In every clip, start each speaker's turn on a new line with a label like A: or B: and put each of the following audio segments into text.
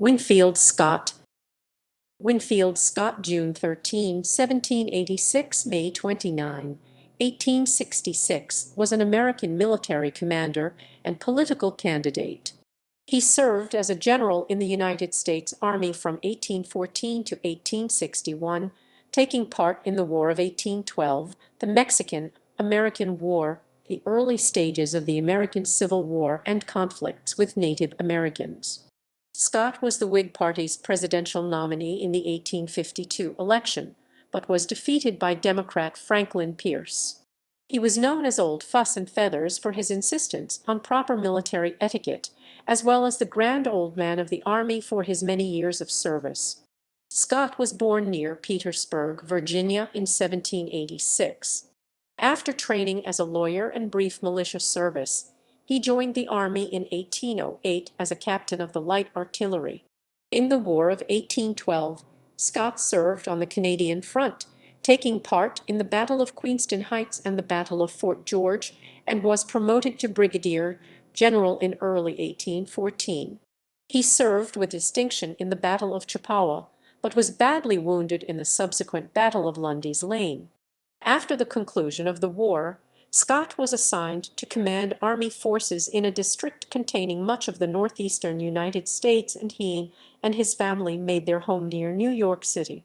A: Winfield Scott. Winfield Scott, June 13, 1786, May 29, 1866, was an American military commander and political candidate. He served as a general in the United States Army from 1814 to 1861, taking part in the War of 1812, the Mexican-American War, the early stages of the American Civil War, and conflicts with Native Americans. Scott was the Whig Party's presidential nominee in the 1852 election, but was defeated by Democrat Franklin Pierce. He was known as Old Fuss and Feathers for his insistence on proper military etiquette, as well as the Grand Old Man of the Army for his many years of service. Scott was born near Petersburg, Virginia, in 1786. After training as a lawyer and brief militia service, he joined the Army in 1808 as a captain of the light artillery. In the War of 1812, Scott served on the Canadian front, taking part in the Battle of Queenston Heights and the Battle of Fort George, and was promoted to brigadier general in early 1814. He served with distinction in the Battle of Chippawa, but was badly wounded in the subsequent Battle of Lundy's Lane. After the conclusion of the war, Scott was assigned to command army forces in a district containing much of the northeastern United States, and he and his family made their home near New York City.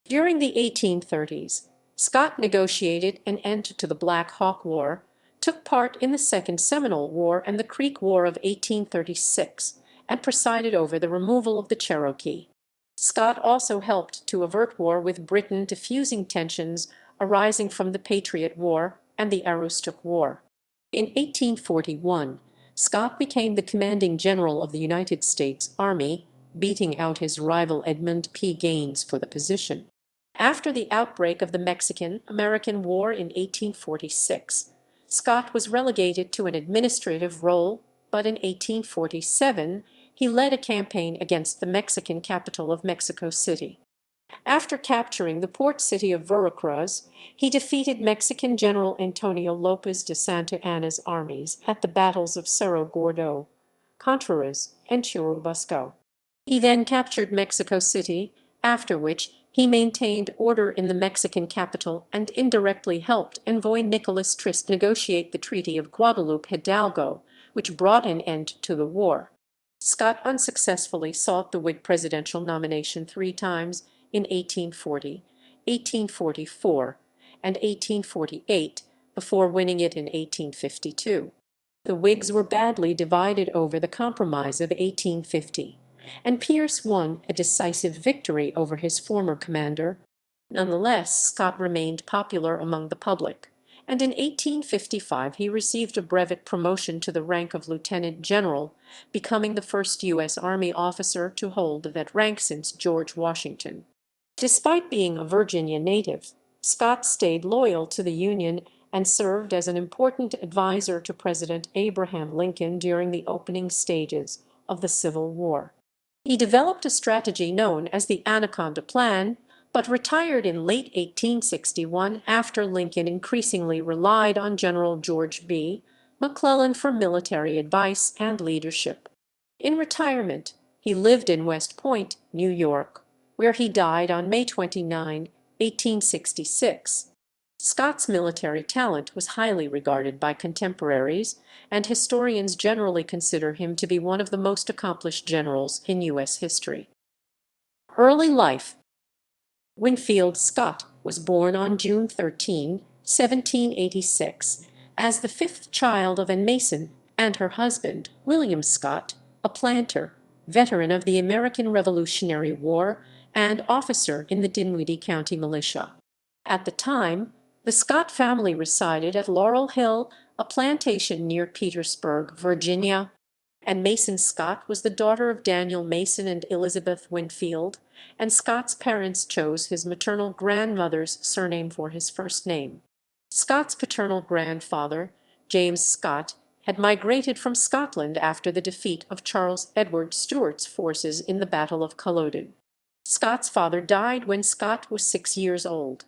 A: During the 1830s, Scott negotiated an end to the Black Hawk War, took part in the Second Seminole War and the Creek War of 1836, and presided over the removal of the Cherokee. Scott also helped to avert war with Britain, defusing tensions arising from the Patriot War and the Aroostook War. In 1841, Scott became the commanding general of the United States Army, beating out his rival Edmund P. Gaines for the position. After the outbreak of the Mexican-American War in 1846, Scott was relegated to an administrative role, but in 1847 he led a campaign against the Mexican capital of Mexico City. After capturing the port city of Veracruz, he defeated Mexican General Antonio Lopez de Santa Anna's armies at the battles of Cerro Gordo, Contreras, and Churubusco. He then captured Mexico City, after which he maintained order in the Mexican capital and indirectly helped Envoy Nicolas Trist negotiate the Treaty of Guadalupe Hidalgo, which brought an end to the war. Scott unsuccessfully sought the Whig presidential nomination 3 times, in 1840, 1844, and 1848, before winning it in 1852. The Whigs were badly divided over the Compromise of 1850, and Pierce won a decisive victory over his former commander. Nonetheless, Scott remained popular among the public, and in 1855 he received a brevet promotion to the rank of lieutenant general, becoming the first U.S. Army officer to hold that rank since George Washington. Despite being a Virginia native, Scott stayed loyal to the Union and served as an important advisor to President Abraham Lincoln during the opening stages of the Civil War. He developed a strategy known as the Anaconda Plan, but retired in late 1861 after Lincoln increasingly relied on General George B. McClellan for military advice and leadership. In retirement, he lived in West Point, New York, where he died on May 29, 1866. Scott's military talent was highly regarded by contemporaries, and historians generally consider him to be one of the most accomplished generals in U.S. history. Early life. Winfield Scott was born on June 13, 1786, as the 5th child of Anne Mason and her husband, William Scott, a planter, veteran of the American Revolutionary War, and officer in the Dinwiddie County militia. At the time, the Scott family resided at Laurel Hill, a plantation near Petersburg, Virginia. Anne Mason Scott was the daughter of Daniel Mason and Elizabeth Winfield, and Scott's parents chose his maternal grandmother's surname for his first name. Scott's paternal grandfather, James Scott, had migrated from Scotland after the defeat of Charles Edward Stuart's forces in the Battle of Culloden. Scott's father died when Scott was 6 years old.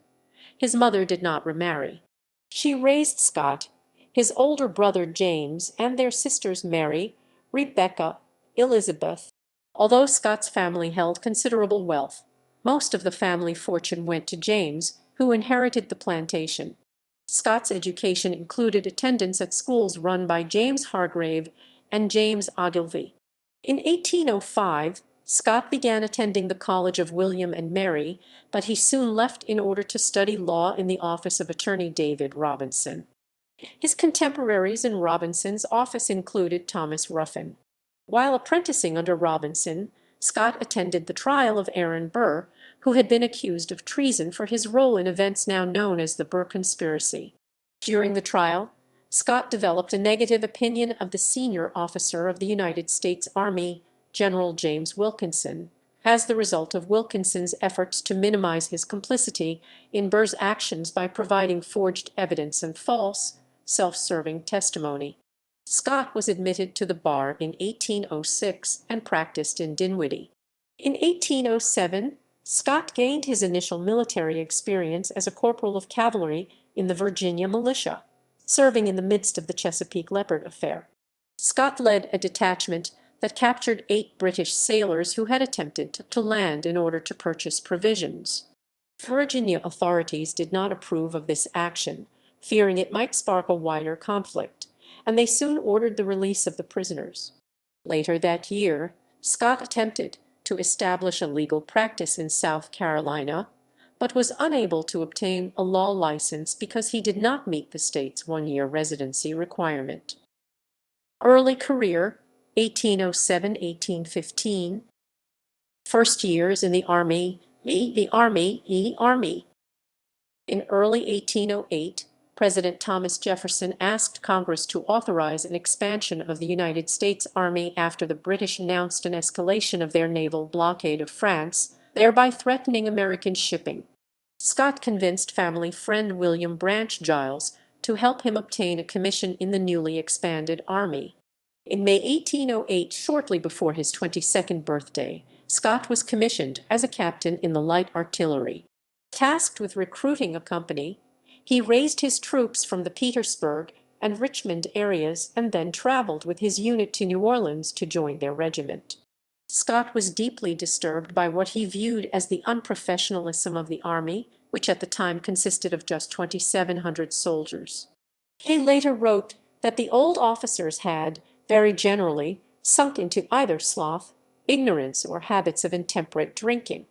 A: His mother did not remarry. She raised Scott, his older brother James, and their sisters Mary, Rebecca, Elizabeth, Although Scott's family held considerable wealth, most of the family fortune went to James, who inherited the plantation. Scott's education included attendance at schools run by James Hargrave and James Ogilvy. In 1805, Scott began attending the College of William and Mary, but he soon left in order to study law in the office of Attorney David Robinson. His contemporaries in Robinson's office included Thomas Ruffin. While apprenticing under Robinson, Scott attended the trial of Aaron Burr, who had been accused of treason for his role in events now known as the Burr conspiracy. During the trial, Scott developed a negative opinion of the senior officer of the United States Army, General James Wilkinson, as the result of Wilkinson's efforts to minimize his complicity in Burr's actions by providing forged evidence and false, self-serving testimony. Scott was admitted to the bar in 1806 and practiced in Dinwiddie. In 1807, Scott gained his initial military experience as a corporal of cavalry in the Virginia militia, serving in the midst of the Chesapeake Leopard affair. Scott led a detachment that captured 8 British sailors who had attempted to land in order to purchase provisions. Virginia authorities did not approve of this action, fearing it might spark a wider conflict, and they soon ordered the release of the prisoners. Later that year, Scott attempted to establish a legal practice in South Carolina, but was unable to obtain a law license because he did not meet the state's 1-year residency requirement. Early career, 1807–1815. First years in the Army. In early 1808, President Thomas Jefferson asked Congress to authorize an expansion of the United States Army after the British announced an escalation of their naval blockade of France, thereby threatening American shipping. Scott convinced family friend William Branch Giles to help him obtain a commission in the newly expanded Army. In May 1808, shortly before his 22nd birthday, Scott was commissioned as a captain in the light artillery. Tasked with recruiting a company, he raised his troops from the Petersburg and Richmond areas and then traveled with his unit to New Orleans to join their regiment. Scott was deeply disturbed by what he viewed as the unprofessionalism of the army, which at the time consisted of just 2,700 soldiers. He later wrote that the old officers had, very generally, sunk into either sloth, ignorance, or habits of intemperate drinking.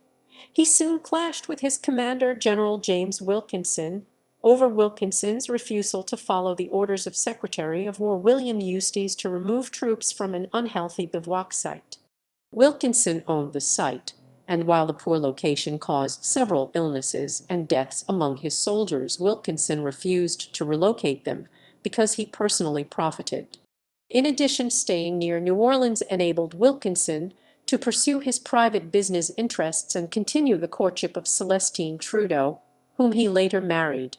A: He soon clashed with his commander, General James Wilkinson, over Wilkinson's refusal to follow the orders of Secretary of War William Eustis to remove troops from an unhealthy bivouac site. Wilkinson owned the site, and while the poor location caused several illnesses and deaths among his soldiers, Wilkinson refused to relocate them because he personally profited. In addition, staying near New Orleans enabled Wilkinson to pursue his private business interests and continue the courtship of Celestine Trudeau, whom he later married.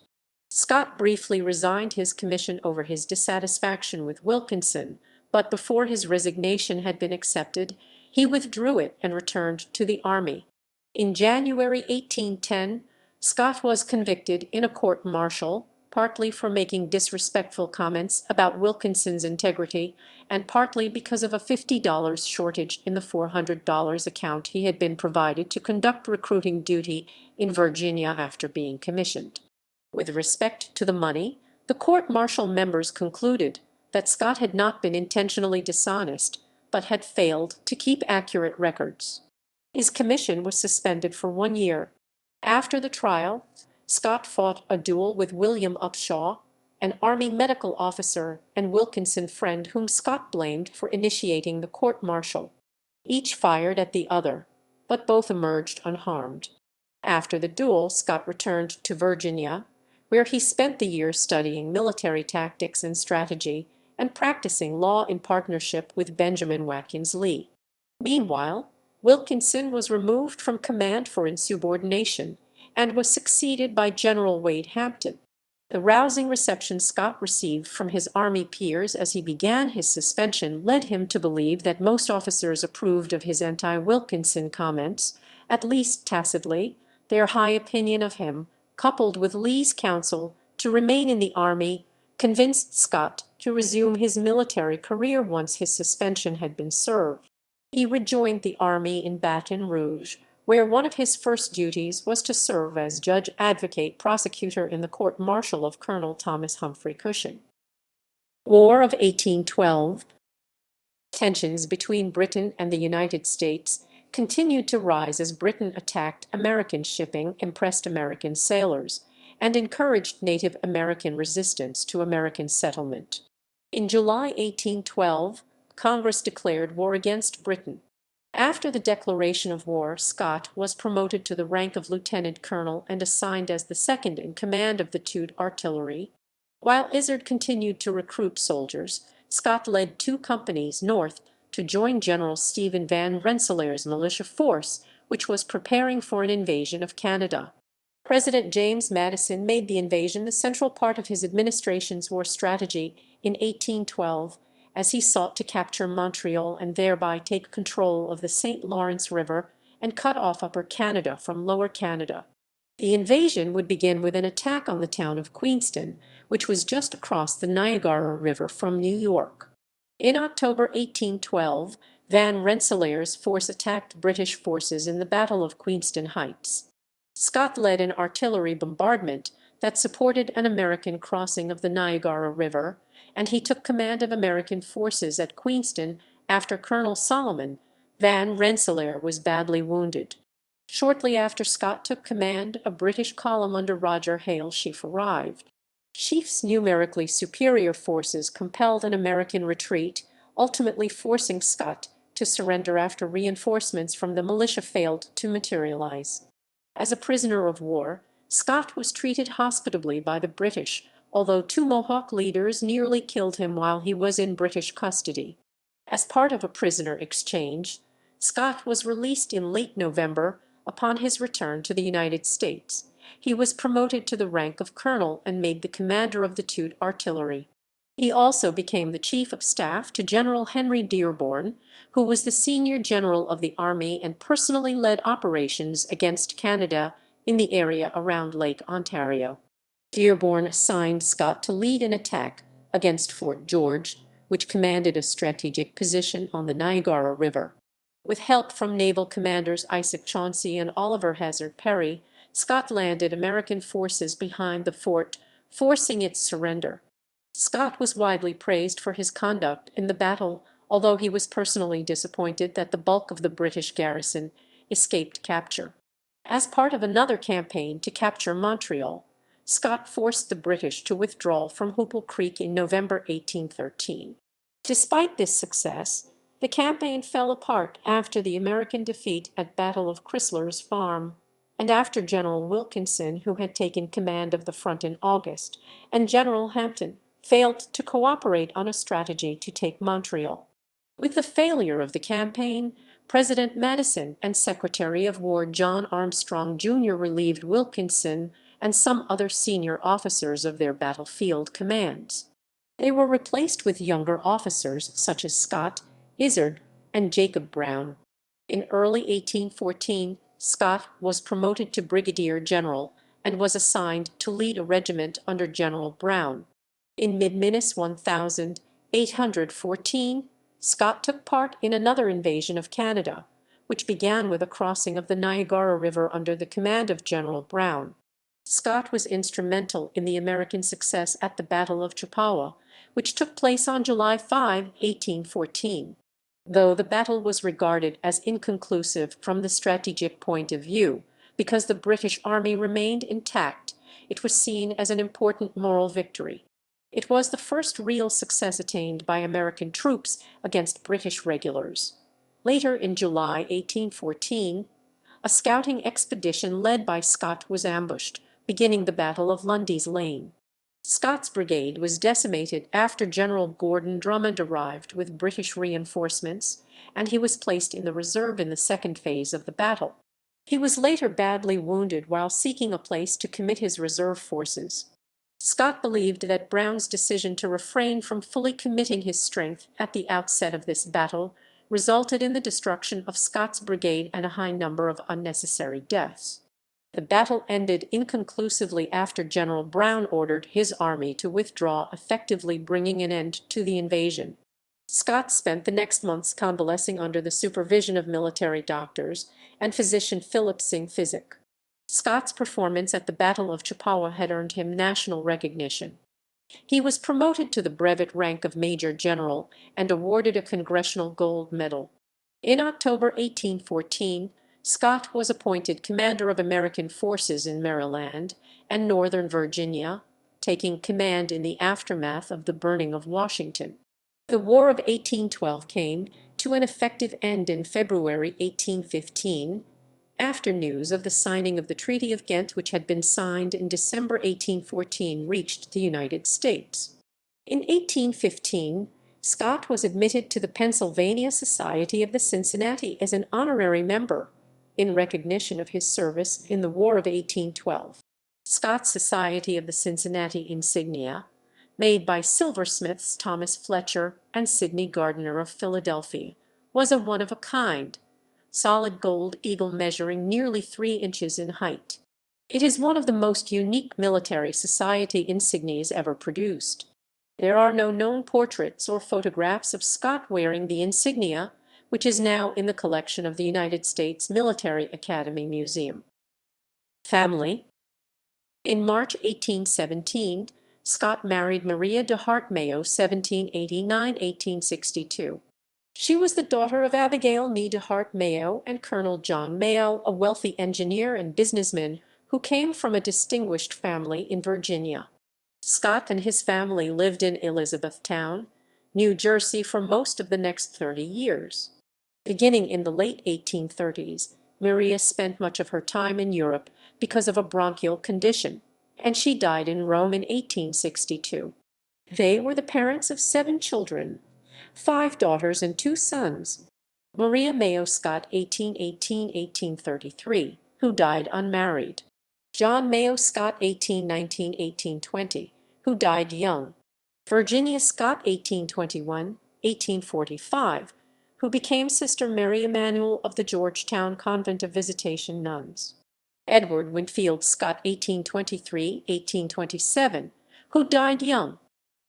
A: Scott briefly resigned his commission over his dissatisfaction with Wilkinson, but before his resignation had been accepted, he withdrew it and returned to the Army. In January 1810, Scott was convicted in a court-martial, partly for making disrespectful comments about Wilkinson's integrity, and partly because of a $50 shortage in the $400 account he had been provided to conduct recruiting duty in Virginia after being commissioned. With respect to the money, the court-martial members concluded that Scott had not been intentionally dishonest, but had failed to keep accurate records. His commission was suspended for 1 year. After the trial, Scott fought a duel with William Upshaw, an Army medical officer and Wilkinson friend whom Scott blamed for initiating the court-martial. Each fired at the other, but both emerged unharmed. After the duel, Scott returned to Virginia, where he spent the year studying military tactics and strategy and practicing law in partnership with Benjamin Watkins Lee. Meanwhile, Wilkinson was removed from command for insubordination and was succeeded by General Wade Hampton. The rousing reception Scott received from his Army peers as he began his suspension led him to believe that most officers approved of his anti-Wilkinson comments, at least tacitly. Their high opinion of him, coupled with Lee's counsel to remain in the Army, convinced Scott to resume his military career once his suspension had been served. He rejoined the army in Baton Rouge, where one of his first duties was to serve as judge advocate prosecutor in the court-martial of Colonel Thomas Humphrey Cushing. War of 1812. Tensions between Britain and the United States continued to rise as Britain attacked American shipping, impressed American sailors, and encouraged Native American resistance to American settlement. In July 1812, Congress declared war against Britain. After the declaration of war, Scott was promoted to the rank of lieutenant colonel and assigned as the second in command of the 2nd Artillery. While Izard continued to recruit soldiers, Scott led 2 companies north to join General Stephen Van Rensselaer's militia force, which was preparing for an invasion of Canada. President James Madison made the invasion the central part of his administration's war strategy in 1812, as he sought to capture Montreal and thereby take control of the St. Lawrence River and cut off Upper Canada from Lower Canada. The invasion would begin with an attack on the town of Queenston, which was just across the Niagara River from New York. In October 1812, Van Rensselaer's force attacked British forces in the Battle of Queenston Heights. Scott led an artillery bombardment that supported an American crossing of the Niagara River, and he took command of American forces at Queenston after Colonel Solomon Van Rensselaer was badly wounded. Shortly after Scott took command, a British column under Roger Hale Sheaffe arrived. Sheaffe's numerically superior forces compelled an American retreat, ultimately forcing Scott to surrender after reinforcements from the militia failed to materialize. As a prisoner of war, Scott was treated hospitably by the British, although 2 Mohawk leaders nearly killed him while he was in British custody. As part of a prisoner exchange, Scott was released in late November upon his return to the United States. He was promoted to the rank of colonel and made the commander of the 2nd Artillery. He also became the chief of staff to General Henry Dearborn, who was the senior general of the army and personally led operations against Canada in the area around Lake Ontario. Dearborn assigned Scott to lead an attack against Fort George, which commanded a strategic position on the Niagara River. With help from naval commanders Isaac Chauncey and Oliver Hazard Perry, Scott landed American forces behind the fort, forcing its surrender. Scott was widely praised for his conduct in the battle, although he was personally disappointed that the bulk of the British garrison escaped capture. As part of another campaign to capture Montreal, Scott forced the British to withdraw from Hoople Creek in November 1813. Despite this success, the campaign fell apart after the American defeat at Battle of Chrysler's Farm, and after General Wilkinson, who had taken command of the front in August, and General Hampton failed to cooperate on a strategy to take Montreal. With the failure of the campaign, President Madison and Secretary of War John Armstrong Jr. relieved Wilkinson and some other senior officers of their battlefield commands. They were replaced with younger officers such as Scott, Izard, and Jacob Brown. In early 1814, Scott was promoted to brigadier general and was assigned to lead a regiment under General Brown. In mid-Minus 1814, Scott took part in another invasion of Canada, which began with a crossing of the Niagara River under the command of General Brown. Scott was instrumental in the American success at the Battle of Chippawa, which took place on July 5, 1814. Though the battle was regarded as inconclusive from the strategic point of view, because the British army remained intact, it was seen as an important moral victory. It was the first real success attained by American troops against British regulars. Later in July 1814, a scouting expedition led by Scott was ambushed, beginning the Battle of Lundy's Lane. Scott's brigade was decimated after General Gordon Drummond arrived with British reinforcements, and he was placed in the reserve in the second phase of the battle. He was later badly wounded while seeking a place to commit his reserve forces. Scott believed that Brown's decision to refrain from fully committing his strength at the outset of this battle resulted in the destruction of Scott's brigade and a high number of unnecessary deaths. The battle ended inconclusively after General Brown ordered his army to withdraw, effectively bringing an end to the invasion. Scott spent the next months convalescing under the supervision of military doctors and physician Philip Singh Physic. Scott's performance at the Battle of Chippawa had earned him national recognition. He was promoted to the brevet rank of Major General and awarded a Congressional Gold Medal. In October 1814, Scott was appointed commander of American forces in Maryland and Northern Virginia, taking command in the aftermath of the burning of Washington. The War of 1812 came to an effective end in February 1815, after news of the signing of the Treaty of Ghent, which had been signed in December 1814, reached the United States. In 1815, Scott was admitted to the Pennsylvania Society of the Cincinnati as an honorary member, in recognition of his service in the War of 1812. Scott's Society of the Cincinnati insignia, made by silversmiths Thomas Fletcher and Sidney Gardiner of Philadelphia, was a one-of-a-kind, solid gold eagle measuring nearly 3 inches in height. It is one of the most unique military society insignias ever produced. There are no known portraits or photographs of Scott wearing the insignia, which is now in the collection of the United States Military Academy Museum. Family. In March 1817, Scott married Maria de Hart Mayo, 1789–1862. She was the daughter of Abigail Me de Hart Mayo and Colonel John Mayo, a wealthy engineer and businessman who came from a distinguished family in Virginia. Scott and his family lived in Elizabethtown, New Jersey for most of the next 30 years. Beginning in the late 1830s, Maria spent much of her time in Europe because of a bronchial condition, and she died in Rome in 1862. They were the parents of 7 children, 5 daughters and 2 sons. Maria Mayo Scott, 1818–1833, who died unmarried. John Mayo Scott, 1819–1820, who died young. Virginia Scott, 1821–1845, who became Sister Mary Emanuel of the Georgetown Convent of Visitation Nuns. Edward Winfield Scott, 1823–1827, who died young.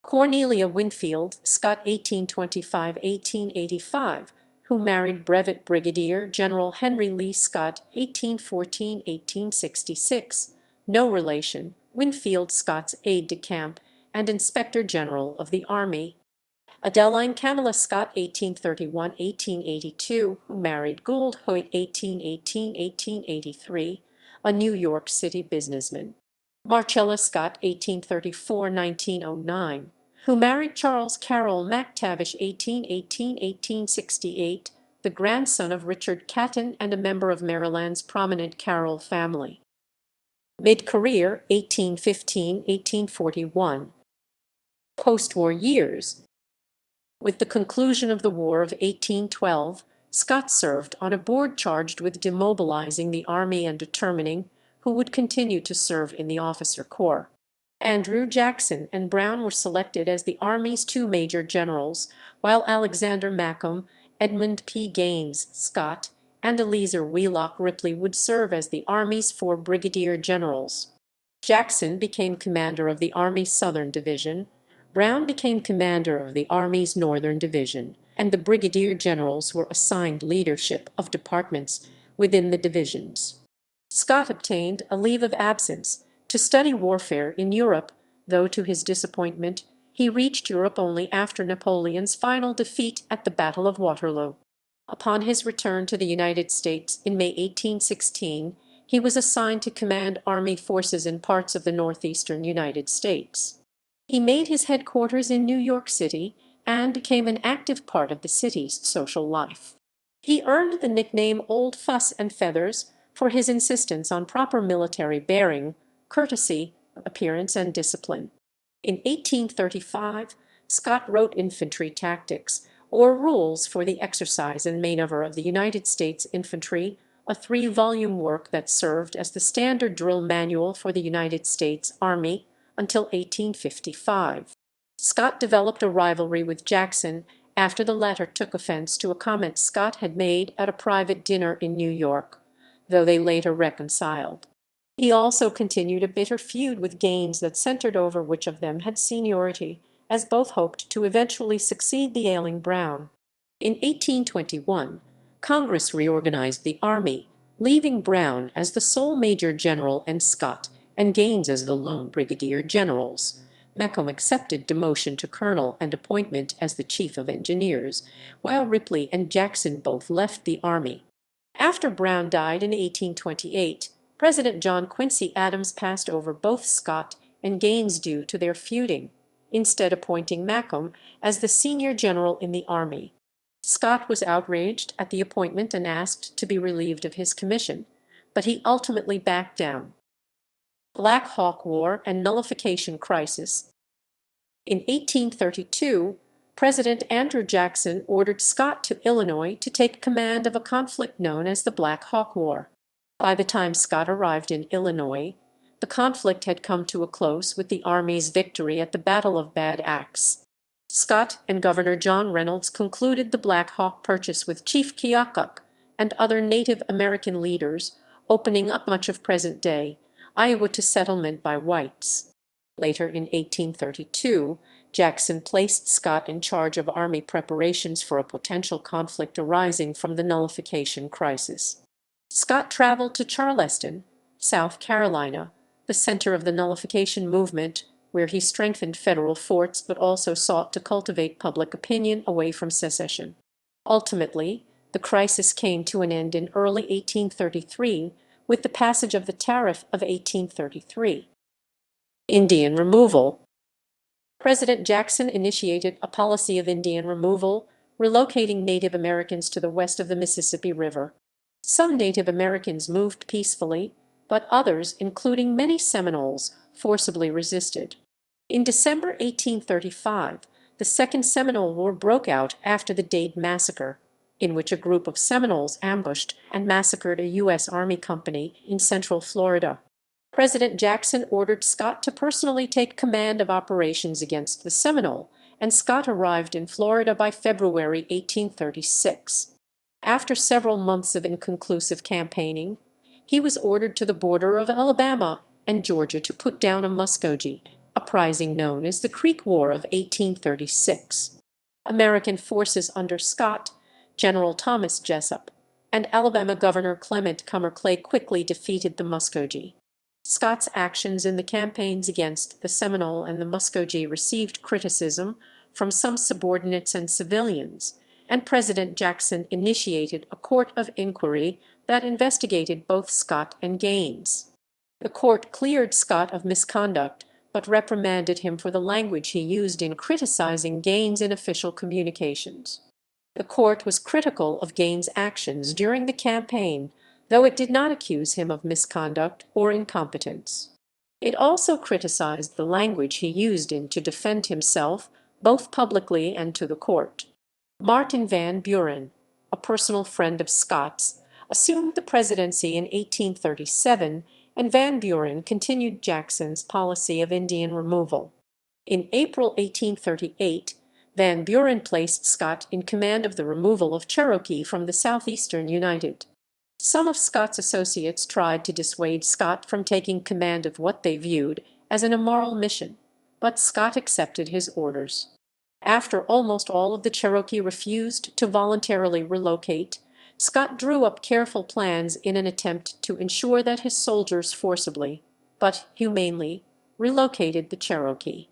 A: Cornelia Winfield Scott, 1825–1885, who married Brevet Brigadier General Henry Lee Scott, 1814–1866, no relation, Winfield Scott's aide-de-camp and Inspector General of the Army. Adeline Camilla Scott, 1831–1882, who married Gould Hoyt, 1818–1883, a New York City businessman. Marcella Scott, 1834–1909, who married Charles Carroll McTavish, 1818–1868, the grandson of Richard Catton and a member of Maryland's prominent Carroll family. Mid-career, 1815–1841. Post-war years. With the conclusion of the War of 1812, Scott served on a board charged with demobilizing the Army and determining who would continue to serve in the officer corps. Andrew Jackson and Brown were selected as the Army's 2 major generals, while Alexander Macomb, Edmund P. Gaines Scott, and Eleazer Wheelock Ripley would serve as the Army's 4 brigadier generals. Jackson became commander of the Army's Southern Division, Brown became commander of the Army's Northern Division, and the brigadier generals were assigned leadership of departments within the divisions. Scott obtained a leave of absence to study warfare in Europe, though to his disappointment he reached Europe only after Napoleon's final defeat at the Battle of Waterloo. Upon his return to the United States in May 1816, he was assigned to command Army forces in parts of the Northeastern United States. He made his headquarters in New York City and became an active part of the city's social life. He earned the nickname Old Fuss and Feathers for his insistence on proper military bearing, courtesy, appearance, and discipline. In 1835, Scott wrote Infantry Tactics, or Rules for the Exercise and Maneuver of the United States Infantry, a 3-volume work that served as the standard drill manual for the United States Army until 1855. Scott developed a rivalry with Jackson after the latter took offense to a comment Scott had made at a private dinner in New York, though they later reconciled. He also continued a bitter feud with Gaines that centered over which of them had seniority, as both hoped to eventually succeed the ailing Brown. In 1821, Congress reorganized the Army, leaving Brown as the sole Major General and Scott and Gaines as the lone Brigadier Generals. Macomb accepted demotion to colonel and appointment as the Chief of Engineers, while Ripley and Jackson both left the Army. After Brown died in 1828, President John Quincy Adams passed over both Scott and Gaines due to their feuding, instead appointing Macomb as the senior general in the Army. Scott was outraged at the appointment and asked to be relieved of his commission, but he ultimately backed down. Black Hawk War and Nullification Crisis. In 1832, President Andrew Jackson ordered Scott to Illinois to take command of a conflict known as the Black Hawk War. By the time Scott arrived in Illinois, the conflict had come to a close with the Army's victory at the Battle of Bad Axe. Scott and Governor John Reynolds concluded the Black Hawk Purchase with Chief Keokuk and other Native American leaders, opening up much of present-day Iowa to settlement by whites. Later in 1832, Jackson placed Scott in charge of Army preparations for a potential conflict arising from the Nullification crisis. Scott traveled to Charleston, South Carolina, the center of the Nullification movement, where he strengthened federal forts but also sought to cultivate public opinion away from secession. Ultimately, the crisis came to an end in early 1833 with the passage of the Tariff of 1833. Indian removal. President Jackson initiated a policy of Indian removal, relocating Native Americans to the west of the Mississippi River. Some Native Americans moved peacefully, but others, including many Seminoles, forcibly resisted. In December 1835, the Second Seminole War broke out after the Dade Massacre, in which a group of Seminoles ambushed and massacred a U.S. Army company in central Florida. President Jackson ordered Scott to personally take command of operations against the Seminole, and Scott arrived in Florida by February 1836. After several months of inconclusive campaigning, he was ordered to the border of Alabama and Georgia to put down a Muskogee, uprising known as the Creek War of 1836. American forces under Scott, General Thomas Jessup, and Alabama Governor Clement Comer Clay quickly defeated the Muskogee. Scott's actions in the campaigns against the Seminole and the Muskogee received criticism from some subordinates and civilians, and President Jackson initiated a court of inquiry that investigated both Scott and Gaines. The court cleared Scott of misconduct, but reprimanded him for the language he used in criticizing Gaines in official communications. The court was critical of Gaines' actions during the campaign, though it did not accuse him of misconduct or incompetence. It also criticized the language he used to defend himself, both publicly and to the court. Martin Van Buren, a personal friend of Scott's, assumed the presidency in 1837, and Van Buren continued Jackson's policy of Indian removal. In April 1838, Van Buren placed Scott in command of the removal of Cherokee from the Southeastern United. Some of Scott's associates tried to dissuade Scott from taking command of what they viewed as an immoral mission, but Scott accepted his orders. After almost all of the Cherokee refused to voluntarily relocate, Scott drew up careful plans in an attempt to ensure that his soldiers forcibly, but humanely, relocated the Cherokee.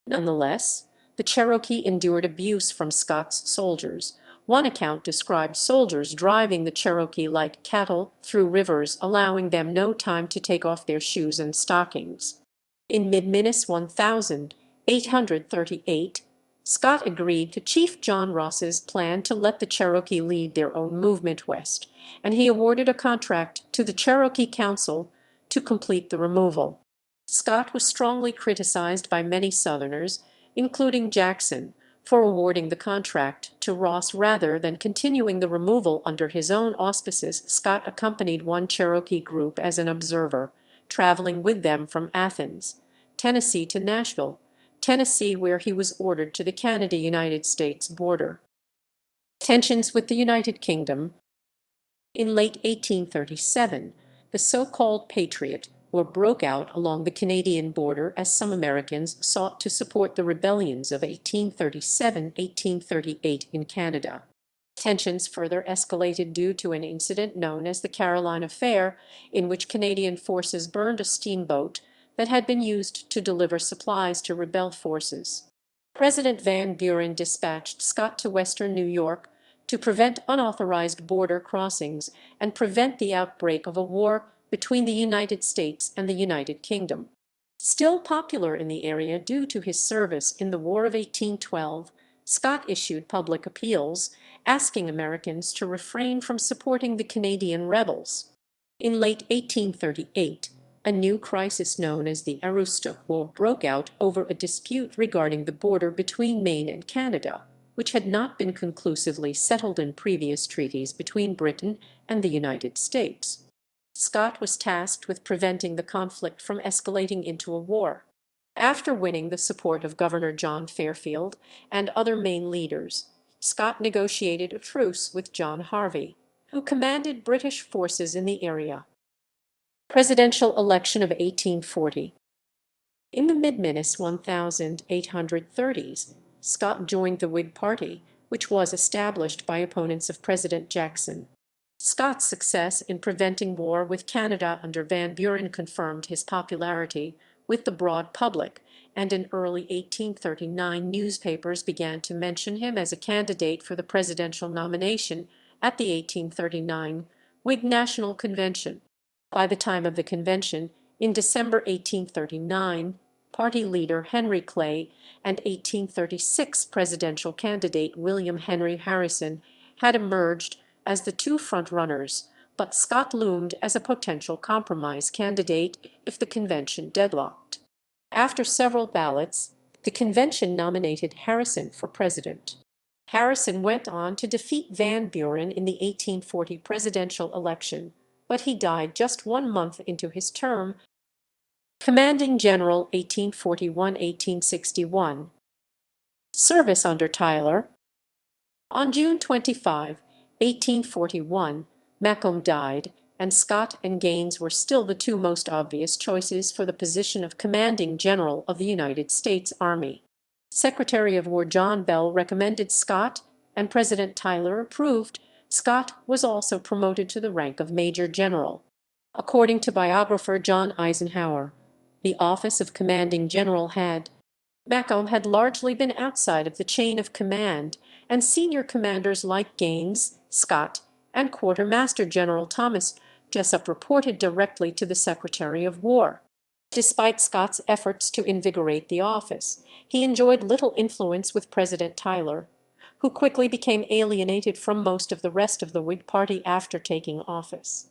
A: Nonetheless, the Cherokee endured abuse from Scott's soldiers. One account described soldiers driving the Cherokee like cattle through rivers, allowing them no time to take off their shoes and stockings. In mid-Minus 1838, Scott agreed to Chief John Ross's plan to let the Cherokee lead their own movement west, and he awarded a contract to the Cherokee Council to complete the removal. Scott was strongly criticized by many Southerners, including Jackson, for awarding the contract to Ross rather than continuing the removal under his own auspices. Scott accompanied one Cherokee group as an observer, traveling with them from Athens, Tennessee to Nashville, Tennessee, where he was ordered to the Canada-United States border. Tensions with the United Kingdom. In late 1837, the so-called Patriot War broke out along the Canadian border as some Americans sought to support the rebellions of 1837–1838 in Canada. Tensions further escalated due to an incident known as the Carolina Fair, in which Canadian forces burned a steamboat that had been used to deliver supplies to rebel forces. President Van Buren dispatched Scott to western New York to prevent unauthorized border crossings and prevent the outbreak of a war between the United States and the United Kingdom. Still popular in the area due to his service in the War of 1812, Scott issued public appeals asking Americans to refrain from supporting the Canadian rebels. In late 1838, a new crisis known as the Aroostook War broke out over a dispute regarding the border between Maine and Canada, which had not been conclusively settled in previous treaties between Britain and the United States. Scott was tasked with preventing the conflict from escalating into a war. After winning the support of Governor John Fairfield and other Maine leaders, Scott negotiated a truce with John Harvey, who commanded British forces in the area. Presidential election of 1840. In the mid-1830s, Scott joined the Whig Party, which was established by opponents of President Jackson. Scott's success in preventing war with Canada under Van Buren confirmed his popularity with the broad public, and in early 1839 newspapers began to mention him as a candidate for the presidential nomination at the 1839 Whig National Convention. By the time of the convention, in December 1839, party leader Henry Clay and 1836 presidential candidate William Henry Harrison had emerged as the two front-runners, but Scott loomed as a potential compromise candidate if the convention deadlocked. After several ballots, the convention nominated Harrison for president. Harrison went on to defeat Van Buren in the 1840 presidential election, but he died just 1 month into his term. Commanding General 1841–1861. Service under Tyler. On June 25, 1841, Macomb died, and Scott and Gaines were still the two most obvious choices for the position of commanding general of the United States Army. Secretary of War John Bell recommended Scott, and President Tyler approved. Scott was also promoted to the rank of Major General. According to biographer John Eisenhower, the office of commanding general Macomb had largely been outside of the chain of command, and senior commanders like Gaines, Scott, and Quartermaster General Thomas Jessup reported directly to the Secretary of War. Despite Scott's efforts to invigorate the office, he enjoyed little influence with President Tyler, who quickly became alienated from most of the rest of the Whig Party after taking office.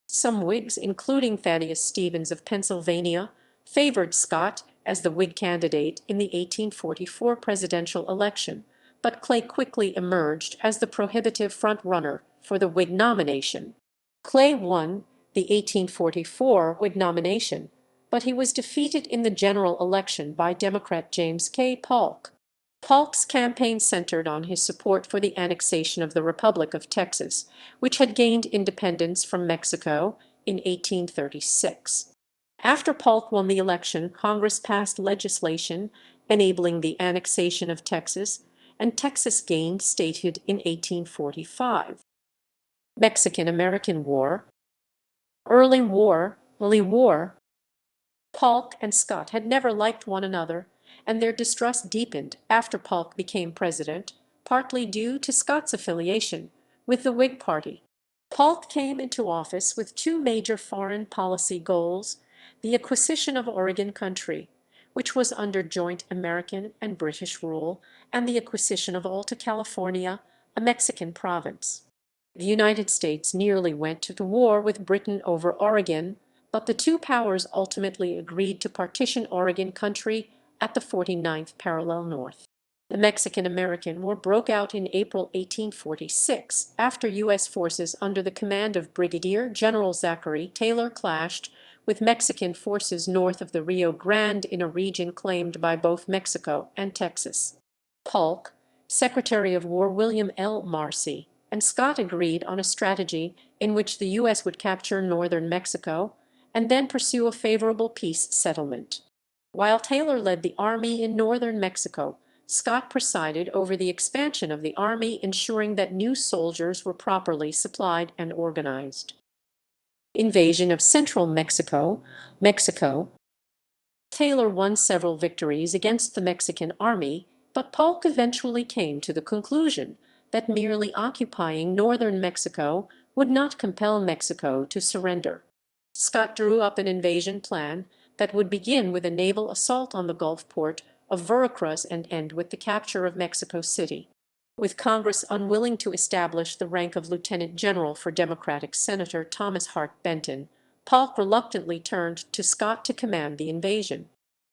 A: Some Whigs, including Thaddeus Stevens of Pennsylvania, favored Scott as the Whig candidate in the 1844 presidential election, but Clay quickly emerged as the prohibitive front-runner for the Whig nomination. Clay won the 1844 Whig nomination, but he was defeated in the general election by Democrat James K. Polk. Polk's campaign centered on his support for the annexation of the Republic of Texas, which had gained independence from Mexico in 1836. After Polk won the election, Congress passed legislation enabling the annexation of Texas, and Texas gained statehood in 1845. Mexican-American War. Early War. Polk and Scott had never liked one another, and their distrust deepened after Polk became president, partly due to Scott's affiliation with the Whig Party. Polk came into office with two major foreign policy goals: the acquisition of Oregon country, which was under joint American and British rule, and the acquisition of Alta California, a Mexican province. The United States nearly went to war with Britain over Oregon, but the two powers ultimately agreed to partition Oregon country at the 49th parallel north. The Mexican-American War broke out in April 1846 after U.S. forces under the command of Brigadier General Zachary Taylor clashed with Mexican forces north of the Rio Grande in a region claimed by both Mexico and Texas. Polk, Secretary of War William L. Marcy, and Scott agreed on a strategy in which the U.S. would capture northern Mexico and then pursue a favorable peace settlement. While Taylor led the army in northern Mexico, Scott presided over the expansion of the army, ensuring that new soldiers were properly supplied and organized. Invasion of central Mexico. Taylor won several victories against the Mexican army, but Polk eventually came to the conclusion that merely occupying northern Mexico would not compel Mexico to surrender. Scott drew up an invasion plan that would begin with a naval assault on the Gulf port of Veracruz and end with the capture of Mexico City. With Congress unwilling to establish the rank of lieutenant general for Democratic Senator Thomas Hart Benton, Polk reluctantly turned to Scott to command the invasion.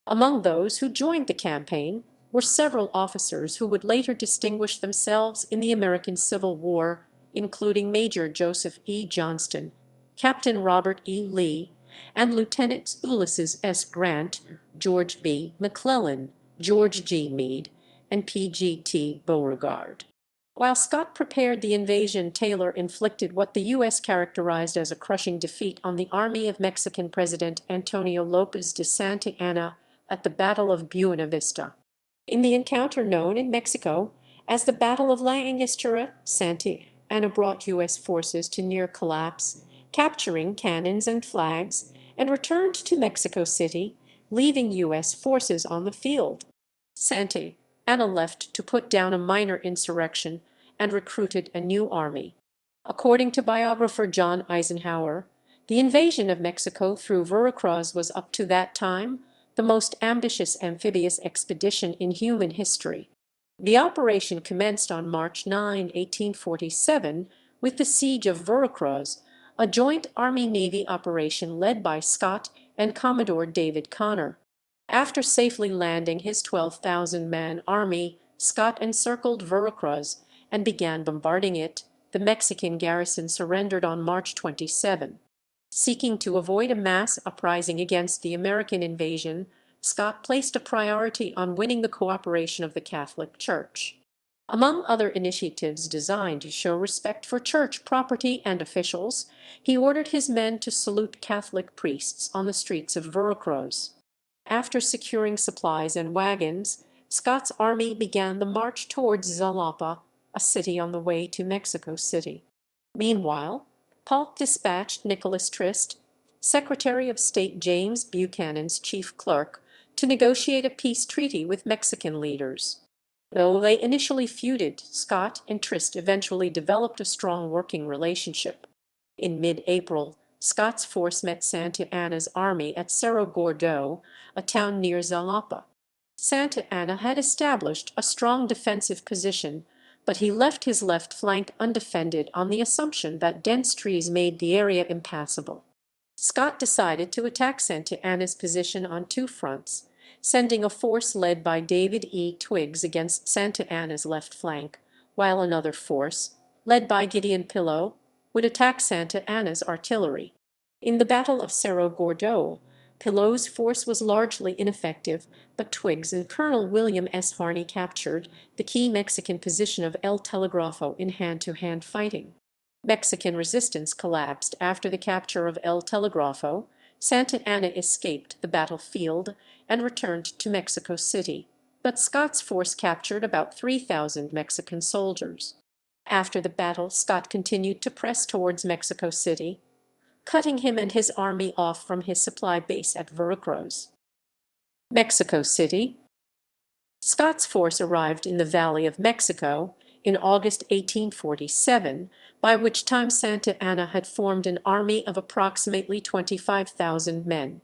A: Among those who joined the campaign were several officers who would later distinguish themselves in the American Civil War, including Major Joseph E. Johnston, Captain Robert E. Lee, and Lieutenants Ulysses S. Grant, George B. McClellan, George G. Meade, and P.G.T. Beauregard. While Scott prepared the invasion, Taylor inflicted what the U.S. characterized as a crushing defeat on the army of Mexican President Antonio López de Santa Anna at the Battle of Buena Vista. In the encounter known in Mexico as the Battle of La Angostura, Santa Anna brought U.S. forces to near collapse, capturing cannons and flags, and returned to Mexico City, leaving U.S. forces on the field. Santa Anna left to put down a minor insurrection and recruited a new army. According to biographer John Eisenhower, the invasion of Mexico through Veracruz was up to that time the most ambitious amphibious expedition in human history. The operation commenced on March 9, 1847, with the siege of Veracruz, a joint Army-Navy operation led by Scott and Commodore David Connor. After safely landing his 12,000-man army, Scott encircled Veracruz and began bombarding it. The Mexican garrison surrendered on March 27. Seeking to avoid a mass uprising against the American invasion, Scott placed a priority on winning the cooperation of the Catholic Church. Among other initiatives designed to show respect for church property and officials, he ordered his men to salute Catholic priests on the streets of Veracruz. After securing supplies and wagons, Scott's army began the march towards Jalapa, a city on the way to Mexico City. Meanwhile, Polk dispatched Nicholas Trist, Secretary of State James Buchanan's chief clerk, to negotiate a peace treaty with Mexican leaders. Though they initially feuded, Scott and Trist eventually developed a strong working relationship. In mid-April, Scott's force met Santa Anna's army at Cerro Gordo, a town near Jalapa. Santa Anna had established a strong defensive position, but he left his left flank undefended on the assumption that dense trees made the area impassable. Scott decided to attack Santa Anna's position on two fronts, sending a force led by David E. Twiggs against Santa Anna's left flank, while another force, led by Gideon Pillow, would attack Santa Anna's artillery. In the Battle of Cerro Gordo, Pillow's force was largely ineffective, but Twiggs and Colonel William S. Harney captured the key Mexican position of El Telegrafo in hand-to-hand fighting. Mexican resistance collapsed after the capture of El Telegrafo. Santa Anna escaped the battlefield and returned to Mexico City, but Scott's force captured about 3,000 Mexican soldiers. After the battle, Scott continued to press towards Mexico City, cutting him and his army off from his supply base at Veracruz. Mexico City. Scott's force arrived in the Valley of Mexico in August 1847, by which time Santa Anna had formed an army of approximately 25,000 men.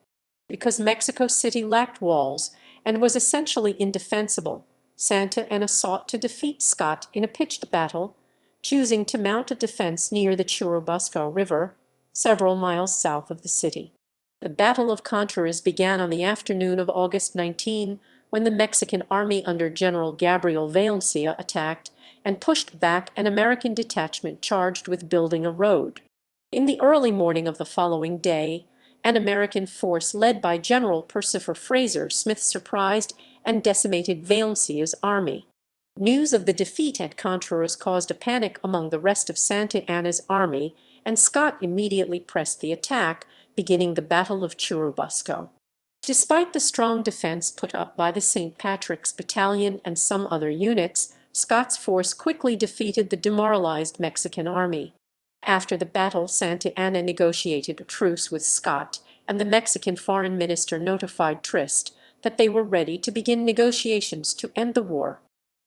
A: Because Mexico City lacked walls and was essentially indefensible, Santa Anna sought to defeat Scott in a pitched battle, choosing to mount a defense near the Churubusco River, several miles south of the city. The Battle of Contreras began on the afternoon of August 19, when the Mexican army under General Gabriel Valencia attacked and pushed back an American detachment charged with building a road. In the early morning of the following day, an American force led by General Percifer Fraser Smith surprised and decimated Valencia's army. News of the defeat at Contreras caused a panic among the rest of Santa Anna's army, and Scott immediately pressed the attack, beginning the Battle of Churubusco. Despite the strong defense put up by the St. Patrick's Battalion and some other units, Scott's force quickly defeated the demoralized Mexican army. After the battle, Santa Anna negotiated a truce with Scott, and the Mexican foreign minister notified Trist that they were ready to begin negotiations to end the war.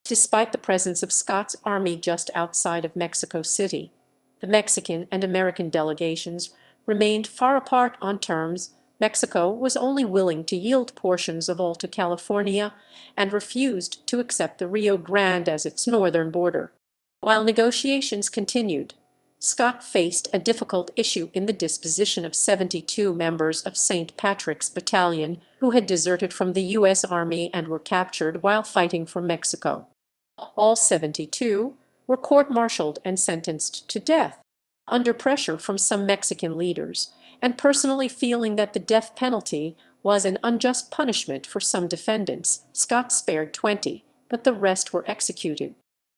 A: Despite the presence of Scott's army just outside of Mexico City, the Mexican and American delegations remained far apart on terms. Mexico was only willing to yield portions of Alta California and refused to accept the Rio Grande as its northern border. While negotiations continued, Scott faced a difficult issue in the disposition of 72 members of St. Patrick's Battalion who had deserted from the U.S. Army and were captured while fighting for Mexico. All 72 were court-martialed and sentenced to death. Under pressure from some Mexican leaders, and personally feeling that the death penalty was an unjust punishment for some defendants, Scott spared 20, but the rest were executed.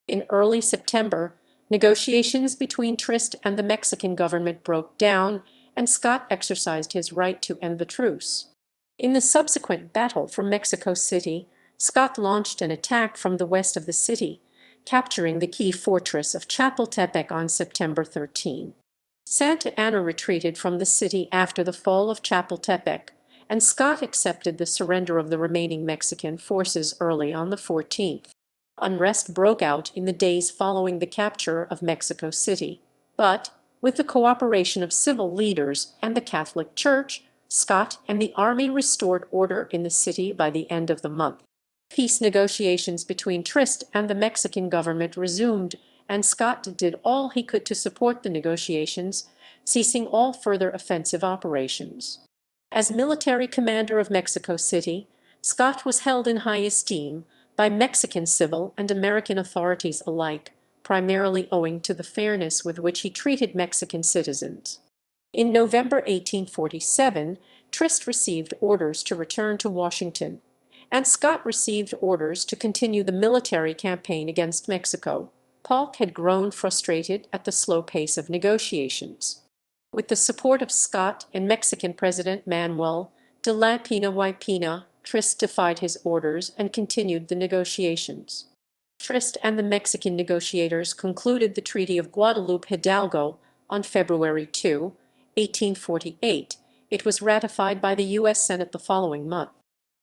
A: In early September, negotiations between Trist and the Mexican government broke down, and Scott exercised his right to end the truce. In the subsequent battle for Mexico City, Scott launched an attack from the west of the city, capturing the key fortress of Chapultepec on September 13. Santa Anna retreated from the city after the fall of Chapultepec, and Scott accepted the surrender of the remaining Mexican forces early on the 14th. Unrest broke out in the days following the capture of Mexico City, but, with the cooperation of civil leaders and the Catholic Church, Scott and the army restored order in the city by the end of the month. Peace negotiations between Trist and the Mexican government resumed, and Scott did all he could to support the negotiations, ceasing all further offensive operations. As military commander of Mexico City, Scott was held in high esteem by Mexican civil and American authorities alike, primarily owing to the fairness with which he treated Mexican citizens. In November 1847, Trist received orders to return to Washington, and Scott received orders to continue the military campaign against Mexico. Polk had grown frustrated at the slow pace of negotiations. With the support of Scott and Mexican President Manuel de la Pena y Pena, Trist defied his orders and continued the negotiations. Trist and the Mexican negotiators concluded the Treaty of Guadalupe Hidalgo on February 2, 1848. It was ratified by the U.S. Senate the following month.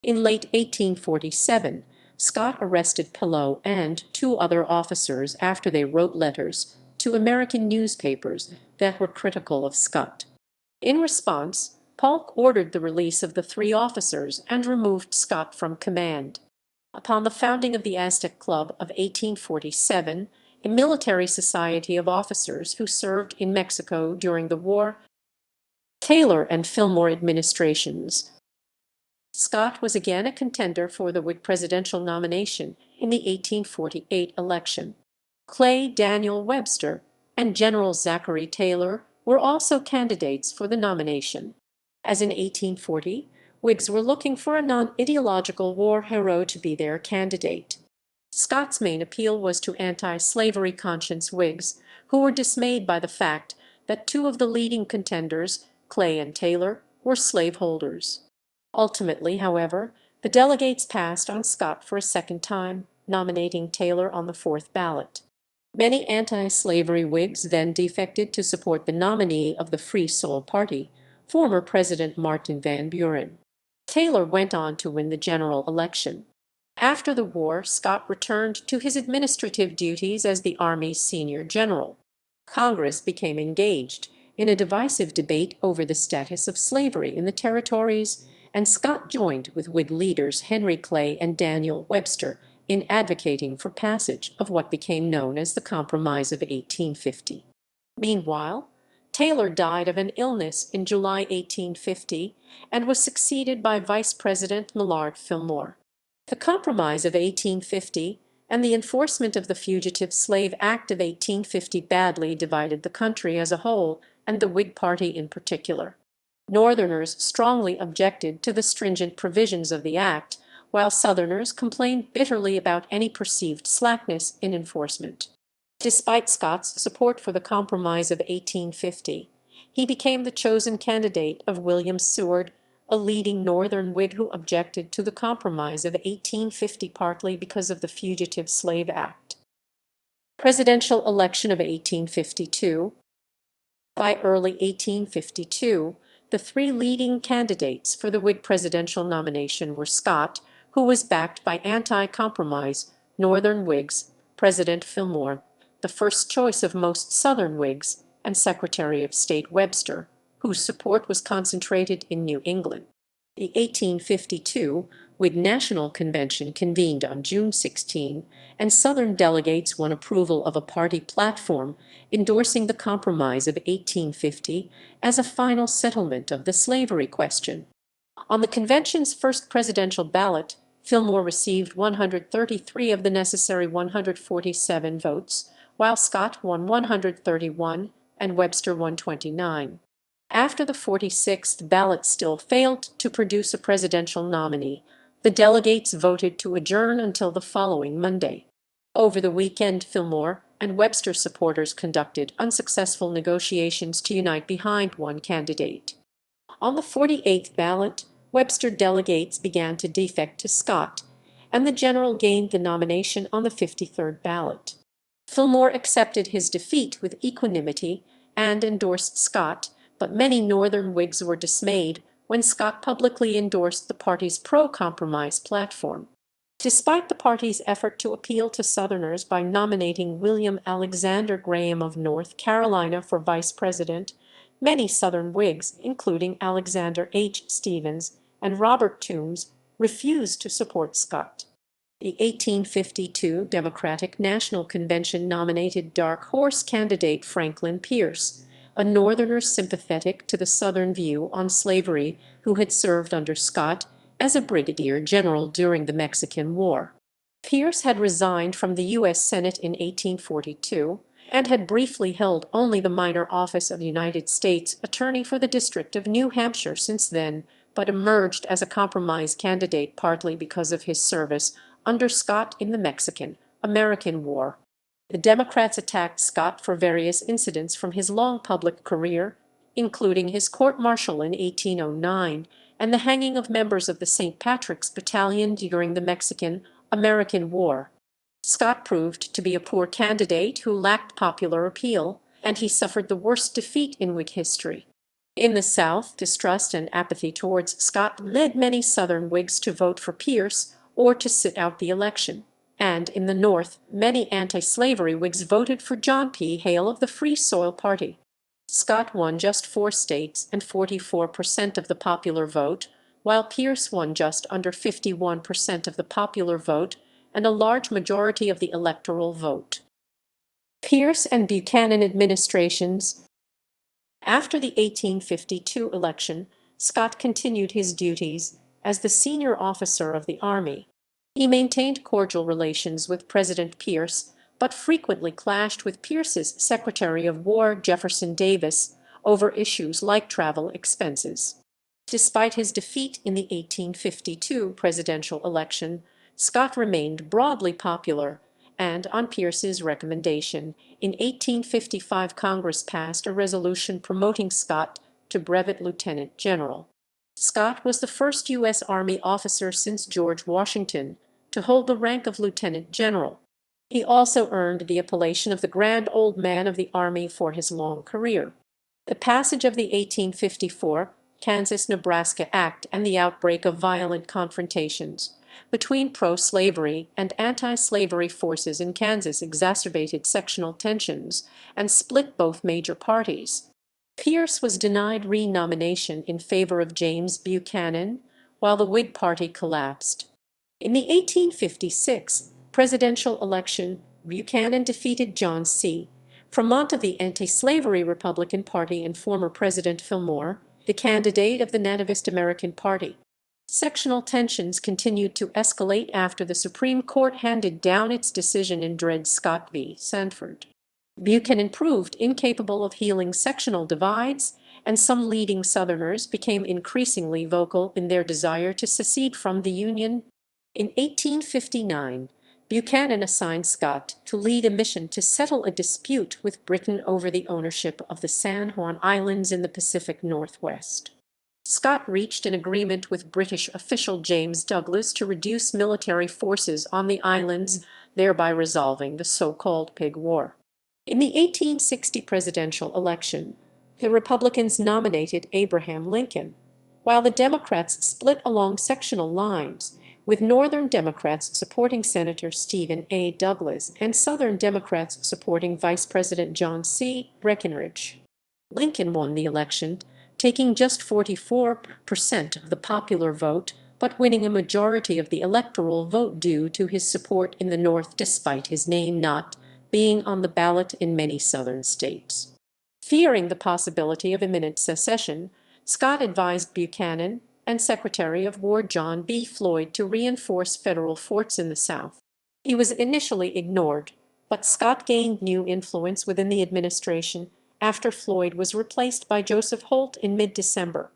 A: In late 1847, Scott arrested Pillow and 2 other officers after they wrote letters to American newspapers that were critical of Scott. In response, Polk ordered the release of the 3 officers and removed Scott from command. Upon the founding of the Aztec Club of 1847, a military society of officers who served in Mexico during the war, Taylor and Fillmore administrations, Scott was again a contender for the Whig presidential nomination in the 1848 election. Clay Daniel Webster and General Zachary Taylor were also candidates for the nomination. As in 1840, Whigs were looking for a non-ideological war hero to be their candidate. Scott's main appeal was to anti-slavery conscience Whigs, who were dismayed by the fact that 2 of the leading contenders, Clay and Taylor, were slaveholders. Ultimately, however, the delegates passed on Scott for a second time, nominating Taylor on the 4th ballot. Many anti-slavery Whigs then defected to support the nominee of the Free Soil Party, former President Martin Van Buren. Taylor went on to win the general election. After the war, Scott returned to his administrative duties as the Army's senior general. Congress became engaged in a divisive debate over the status of slavery in the territories, and Scott joined with Whig leaders Henry Clay and Daniel Webster in advocating for passage of what became known as the Compromise of 1850. Meanwhile, Taylor died of an illness in July 1850 and was succeeded by Vice President Millard Fillmore. The Compromise of 1850 and the enforcement of the Fugitive Slave Act of 1850 badly divided the country as a whole, and the Whig Party in particular. Northerners strongly objected to the stringent provisions of the act, while Southerners complained bitterly about any perceived slackness in enforcement. Despite Scott's support for the Compromise of 1850, He became the chosen candidate of William Seward, a leading Northern Whig who objected to the Compromise of 1850 partly because of the Fugitive Slave Act. Presidential election of 1852. By early 1852, the three leading candidates for the Whig presidential nomination were Scott, who was backed by anti-compromise Northern Whigs, President Fillmore, the first choice of most Southern Whigs, and Secretary of State Webster, whose support was concentrated in New England. The 1852 Whig National Convention convened on June 16, and Southern delegates won approval of a party platform endorsing the Compromise of 1850 as a final settlement of the slavery question. On the convention's first presidential ballot, Fillmore received 133 of the necessary 147 votes, while Scott won 131 and Webster 129. After the 46th ballot still failed to produce a presidential nominee, the delegates voted to adjourn until the following Monday. Over the weekend, Fillmore and Webster supporters conducted unsuccessful negotiations to unite behind one candidate. On the 48th ballot, Webster delegates began to defect to Scott, and the general gained the nomination on the 53rd ballot. Fillmore accepted his defeat with equanimity and endorsed Scott, but many Northern Whigs were dismayed when Scott publicly endorsed the party's pro-compromise platform. Despite the party's effort to appeal to Southerners by nominating William Alexander Graham of North Carolina for vice president, many Southern Whigs, including Alexander H. Stephens and Robert Toombs, refused to support Scott. The 1852 Democratic National Convention nominated dark horse candidate Franklin Pierce, a Northerner sympathetic to the Southern view on slavery who had served under Scott as a brigadier general during the Mexican War. Pierce had resigned from the U.S. Senate in 1842 and had briefly held only the minor office of United States Attorney for the District of New Hampshire since then, but emerged as a compromise candidate partly because of his service under Scott in the Mexican-American War. The Democrats attacked Scott for various incidents from his long public career, including his court-martial in 1809 and the hanging of members of the St. Patrick's Battalion during the Mexican-American War. Scott proved to be a poor candidate who lacked popular appeal, and he suffered the worst defeat in Whig history. In the South, distrust and apathy towards Scott led many Southern Whigs to vote for Pierce or to sit out the election, and in the North, many anti-slavery Whigs voted for John P. Hale of the Free Soil Party. Scott won just 4 states and 44% of the popular vote, while Pierce won just under 51% of the popular vote and a large majority of the electoral vote. Pierce and Buchanan administrations. After the 1852 election, Scott continued his duties as the senior officer of the Army. He maintained cordial relations with President Pierce, but frequently clashed with Pierce's Secretary of War Jefferson Davis over issues like travel expenses. Despite his defeat in the 1852 presidential election, Scott remained broadly popular, and on Pierce's recommendation, in 1855 Congress passed a resolution promoting Scott to brevet lieutenant general. Scott was the first U.S. Army officer since George Washington to hold the rank of lieutenant general. He also earned the appellation of the Grand Old Man of the Army for his long career. The passage of the 1854 Kansas-Nebraska Act and the outbreak of violent confrontations between pro-slavery and anti-slavery forces in Kansas exacerbated sectional tensions and split both major parties. Pierce was denied re-nomination in favor of James Buchanan, while the Whig Party collapsed. In the 1856 presidential election, Buchanan defeated John C. Fremont of the anti-slavery Republican Party and former President Fillmore, the candidate of the Nativist American Party. Sectional tensions continued to escalate after the Supreme Court handed down its decision in Dred Scott v. Sanford. Buchanan proved incapable of healing sectional divides, and some leading Southerners became increasingly vocal in their desire to secede from the Union. In 1859, Buchanan assigned Scott to lead a mission to settle a dispute with Britain over the ownership of the San Juan Islands in the Pacific Northwest. Scott reached an agreement with British official James Douglas to reduce military forces on the islands, thereby resolving the so-called Pig War. In the 1860 presidential election, the Republicans nominated Abraham Lincoln, while the Democrats split along sectional lines, with Northern Democrats supporting Senator Stephen A. Douglas and Southern Democrats supporting Vice President John C. Breckinridge. Lincoln won the election, taking just 44% of the popular vote, but winning a majority of the electoral vote due to his support in the North despite his name not being on the ballot in many Southern states. Fearing the possibility of imminent secession, Scott advised Buchanan and Secretary of War John B. Floyd to reinforce federal forts in the South. He was initially ignored, but Scott gained new influence within the administration after Floyd was replaced by Joseph Holt in mid-December.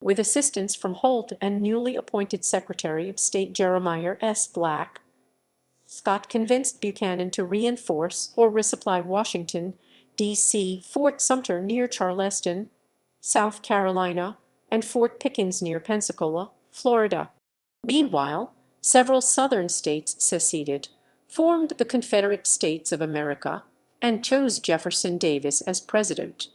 A: With assistance from Holt and newly appointed Secretary of State Jeremiah S. Black, Scott convinced Buchanan to reinforce or resupply Washington, D.C., Fort Sumter near Charleston, South Carolina, and Fort Pickens near Pensacola, Florida. Meanwhile, several Southern states seceded, formed the Confederate States of America, and chose Jefferson Davis as president.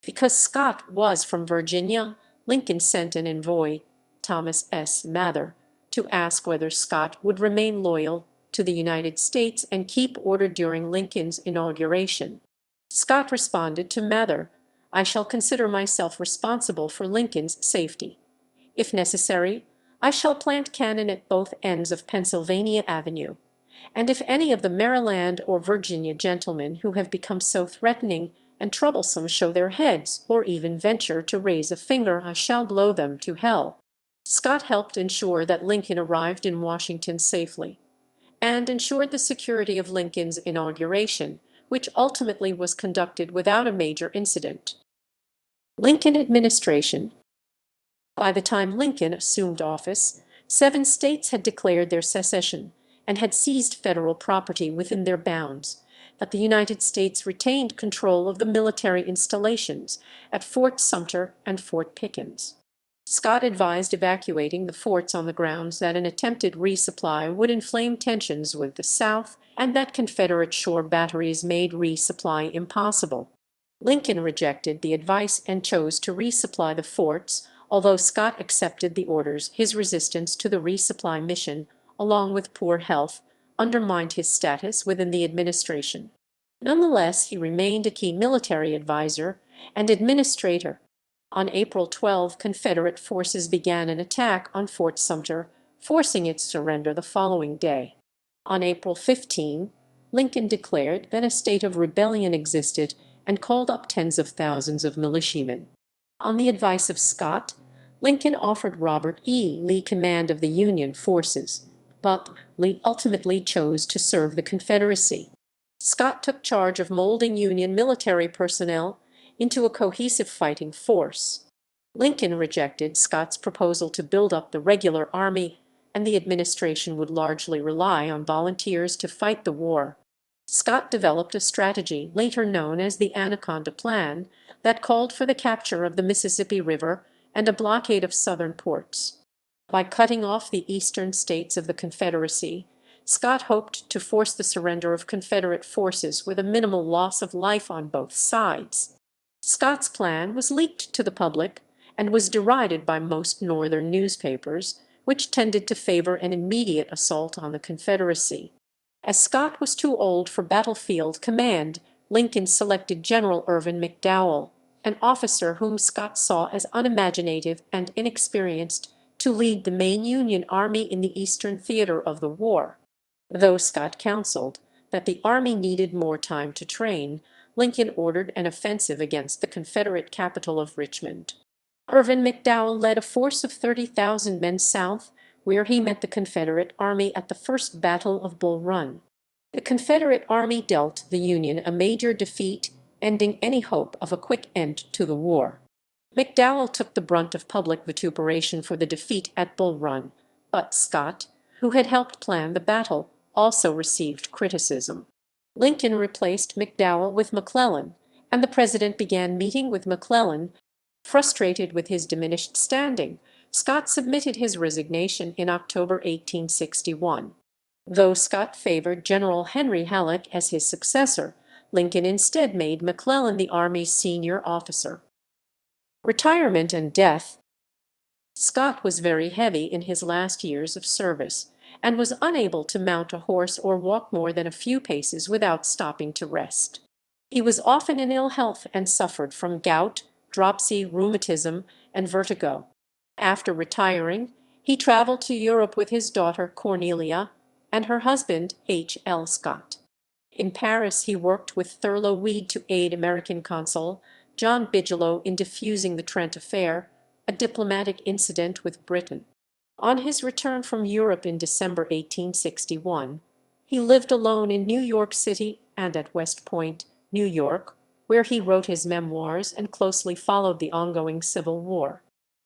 A: Because Scott was from Virginia, Lincoln sent an envoy, Thomas S. Mather, to ask whether Scott would remain loyal to the United States and keep order during Lincoln's inauguration. Scott responded to Mather, "I shall consider myself responsible for Lincoln's safety. If necessary, I shall plant cannon at both ends of Pennsylvania Avenue, and if any of the Maryland or Virginia gentlemen who have become so threatening and troublesome show their heads or even venture to raise a finger, I shall blow them to hell." Scott helped ensure that Lincoln arrived in Washington safely, and ensured the security of Lincoln's inauguration, which ultimately was conducted without a major incident. Lincoln administration. By the time Lincoln assumed office, 7 states had declared their secession and had seized federal property within their bounds, but the United States retained control of the military installations at Fort Sumter and Fort Pickens. Scott advised evacuating the forts on the grounds that an attempted resupply would inflame tensions with the South and that Confederate shore batteries made resupply impossible. Lincoln rejected the advice and chose to resupply the forts, although Scott accepted the orders. His resistance to the resupply mission, along with poor health, undermined his status within the administration. Nonetheless, he remained a key military advisor and administrator. On April 12, Confederate forces began an attack on Fort Sumter, forcing its surrender the following day. On April 15, Lincoln declared that a state of rebellion existed and called up tens of thousands of militiamen. On the advice of Scott, Lincoln offered Robert E. Lee command of the Union forces, but Lee ultimately chose to serve the Confederacy. Scott took charge of molding Union military personnel into a cohesive fighting force. Lincoln rejected Scott's proposal to build up the regular army, and the administration would largely rely on volunteers to fight the war. Scott developed a strategy later known as the Anaconda Plan that called for the capture of the Mississippi River and a blockade of southern ports. By cutting off the eastern states of the Confederacy, Scott hoped to force the surrender of Confederate forces with a minimal loss of life on both sides. Scott's plan was leaked to the public and was derided by most Northern newspapers, which tended to favor an immediate assault on the Confederacy. As Scott was too old for battlefield command, Lincoln selected General Irvin McDowell, an officer whom Scott saw as unimaginative and inexperienced, to lead the main Union army in the eastern theater of the war. Though Scott counseled that the army needed more time to train, Lincoln ordered an offensive against the Confederate capital of Richmond. Irvin McDowell led a force of 30,000 men south, where he met the Confederate army at the First Battle of Bull Run. The Confederate army dealt the Union a major defeat, ending any hope of a quick end to the war. McDowell took the brunt of public vituperation for the defeat at Bull Run, but Scott, who had helped plan the battle, also received criticism. Lincoln replaced McDowell with McClellan, and the president began meeting with McClellan. Frustrated with his diminished standing, Scott submitted his resignation in October 1861. Though Scott favored General Henry Halleck as his successor, Lincoln instead made McClellan the Army's senior officer. Retirement and death. Scott was very heavy in his last years of service, and was unable to mount a horse or walk more than a few paces without stopping to rest. He was often in ill health and suffered from gout, dropsy, rheumatism, and vertigo. After retiring, he traveled to Europe with his daughter Cornelia and her husband H. L. Scott. In Paris, he worked with Thurlow Weed to aid American consul John Bigelow in defusing the Trent affair, a diplomatic incident with Britain. On his return from Europe in December 1861, he lived alone in New York City and at West Point, New York, where he wrote his memoirs and closely followed the ongoing Civil War.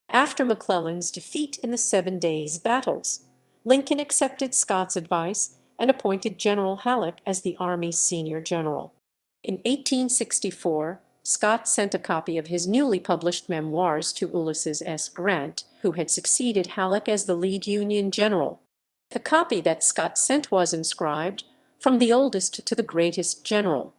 A: After McClellan's defeat in the 7 Days' battles, Lincoln accepted Scott's advice and appointed General Halleck as the Army's senior general. In 1864, Scott sent a copy of his newly published memoirs to Ulysses S. Grant, who had succeeded Halleck as the lead Union general. The copy that Scott sent was inscribed, "From the oldest to the greatest general."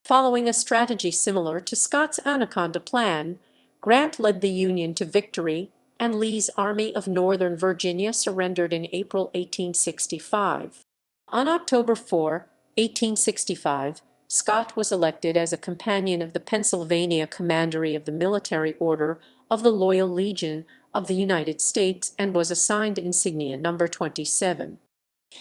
A: Following a strategy similar to Scott's Anaconda Plan, Grant led the Union to victory, and Lee's Army of Northern Virginia surrendered in April 1865. On October 4, 1865, Scott was elected as a companion of the Pennsylvania Commandery of the Military Order of the Loyal Legion of the United States and was assigned insignia number 27.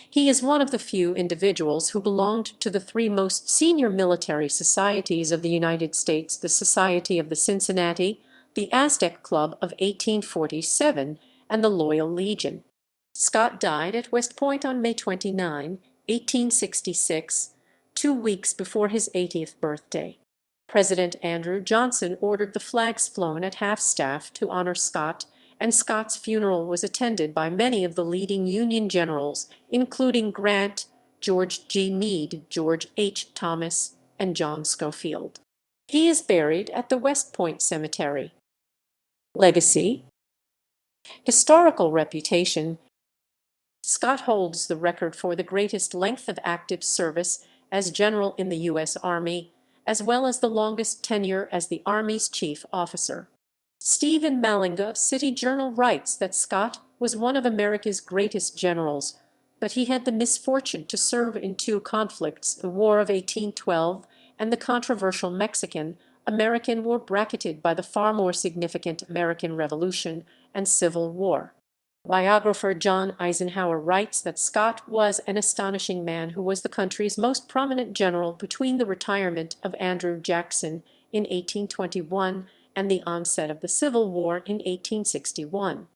A: He is one of the few individuals who belonged to the three most senior military societies of the United States: the Society of the Cincinnati, the Aztec Club of 1847, and the Loyal Legion. Scott died at West Point on May 29, 1866, 2 weeks before his 80th birthday. President Andrew Johnson ordered the flags flown at half-staff to honor Scott, and Scott's funeral was attended by many of the leading Union generals, including Grant, George G. Meade, George H. Thomas, and John Schofield. He is buried at the West Point Cemetery. Legacy. Historical reputation. Scott holds the record for the greatest length of active service as general in the U.S. Army, as well as the longest tenure as the Army's chief officer. Stephen Mallinga of City Journal writes that Scott was one of America's greatest generals, but he had the misfortune to serve in two conflicts, the War of 1812 and the controversial Mexican-American War, bracketed by the far more significant American Revolution and Civil War. Biographer John Eisenhower writes that Scott was an astonishing man who was the country's most prominent general between the retirement of Andrew Jackson in 1821 and the onset of the Civil War in 1861.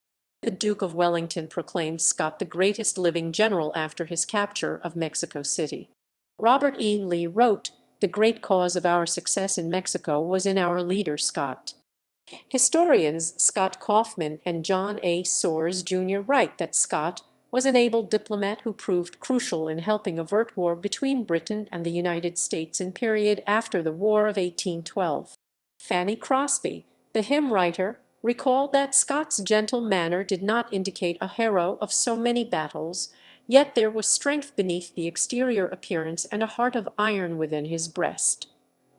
A: The Duke of Wellington proclaimed Scott the greatest living general after his capture of Mexico City. Robert E. Lee wrote, "The great cause of our success in Mexico was in our leader Scott." Historians Scott Kaufman and John A. Soares, Jr. write that Scott was an able diplomat who proved crucial in helping avert war between Britain and the United States in period after the War of 1812. Fanny Crosby, the hymn writer, recalled that Scott's gentle manner did not indicate a hero of so many battles, yet there was strength beneath the exterior appearance and a heart of iron within his breast.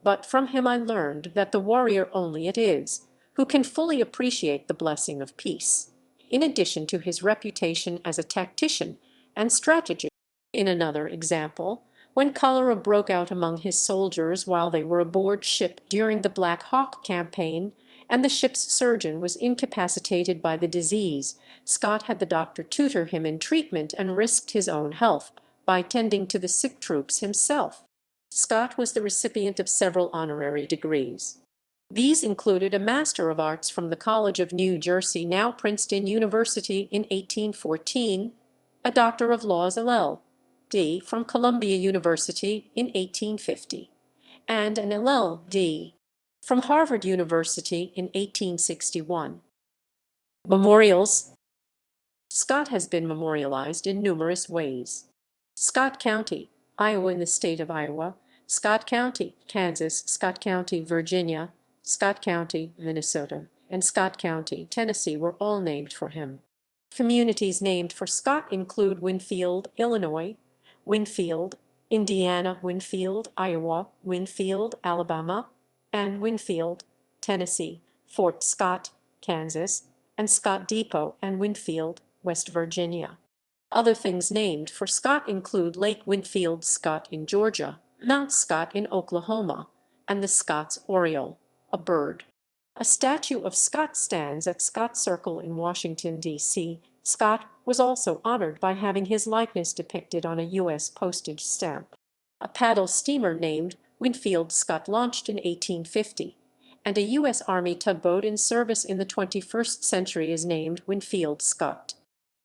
A: But from him I learned that the warrior only it is who can fully appreciate the blessing of peace, in addition to his reputation as a tactician and strategist. In another example, when cholera broke out among his soldiers while they were aboard ship during the Black Hawk campaign, and the ship's surgeon was incapacitated by the disease, Scott had the doctor tutor him in treatment and risked his own health by tending to the sick troops himself. Scott was the recipient of several honorary degrees. These included a Master of Arts from the College of New Jersey, now Princeton University, in 1814, a Doctor of Laws LL.D. from Columbia University in 1850, and an LL.D. from Harvard University in 1861. Memorials. Scott has been memorialized in numerous ways. Scott County, Iowa in the state of Iowa, Scott County, Kansas, Scott County, Virginia, Scott County, Minnesota, and Scott County, Tennessee were all named for him. Communities named for Scott include Winfield, Illinois, Winfield, Indiana, Winfield, Iowa, Winfield, Alabama, and Winfield, Tennessee, Fort Scott, Kansas, and Scott Depot and Winfield, West Virginia. Other things named for Scott include Lake Winfield Scott in Georgia, Mount Scott in Oklahoma, and the Scott's oriole, a bird. A statue of Scott stands at Scott Circle in Washington, D.C. Scott was also honored by having his likeness depicted on a U.S. postage stamp. A paddle steamer named Winfield Scott launched in 1850, and a U.S. Army tugboat in service in the 21st century is named Winfield Scott.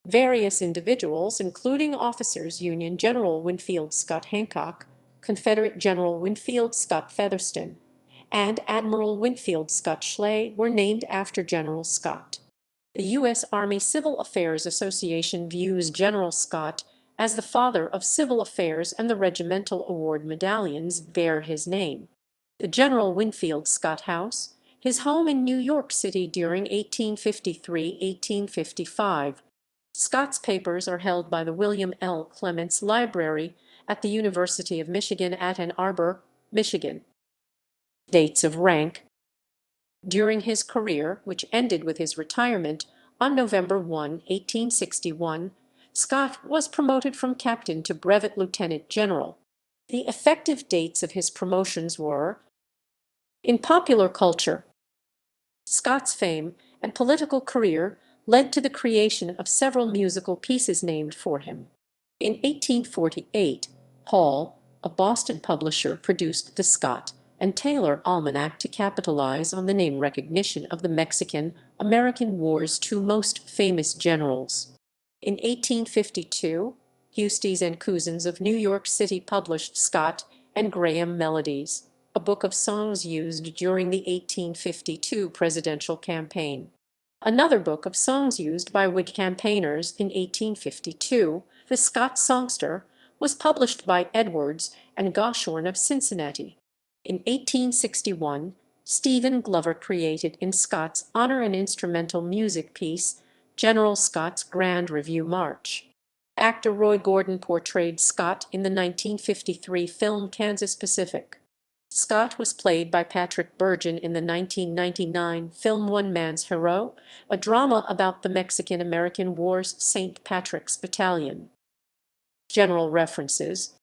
A: Various individuals, including officers Union General Winfield Scott Hancock, Confederate General Winfield Scott Featherston, and Admiral Winfield Scott Schley, were named after General Scott. The U.S. Army Civil Affairs Association views General Scott as the father of civil affairs, and the regimental award medallions bear his name. The General Winfield Scott House, his home in New York City during 1853–1855. Scott's papers are held by the William L. Clements Library at the University of Michigan at Ann Arbor, Michigan. Dates of rank. During his career, which ended with his retirement on November 1, 1861, Scott was promoted from captain to brevet lieutenant general. The effective dates of his promotions were: in popular culture, Scott's fame and political career led to the creation of several musical pieces named for him. In 1848, Hall, a Boston publisher, produced the Scott and Taylor Almanac to capitalize on the name recognition of the Mexican-American War's two most famous generals. In 1852, Huestis and Cousins of New York City published Scott and Graham Melodies, a book of songs used during the 1852 presidential campaign. Another book of songs used by Whig campaigners in 1852, The Scott Songster, was published by Edwards and Goshorn of Cincinnati. In 1861, Stephen Glover created in Scott's honor an instrumental music piece, General Scott's Grand Review March. Actor Roy Gordon portrayed Scott in the 1953 film Kansas Pacific. Scott was played by Patrick Bergin in the 1999 film One Man's Hero, a drama about the Mexican-American War's St. Patrick's Battalion. General references: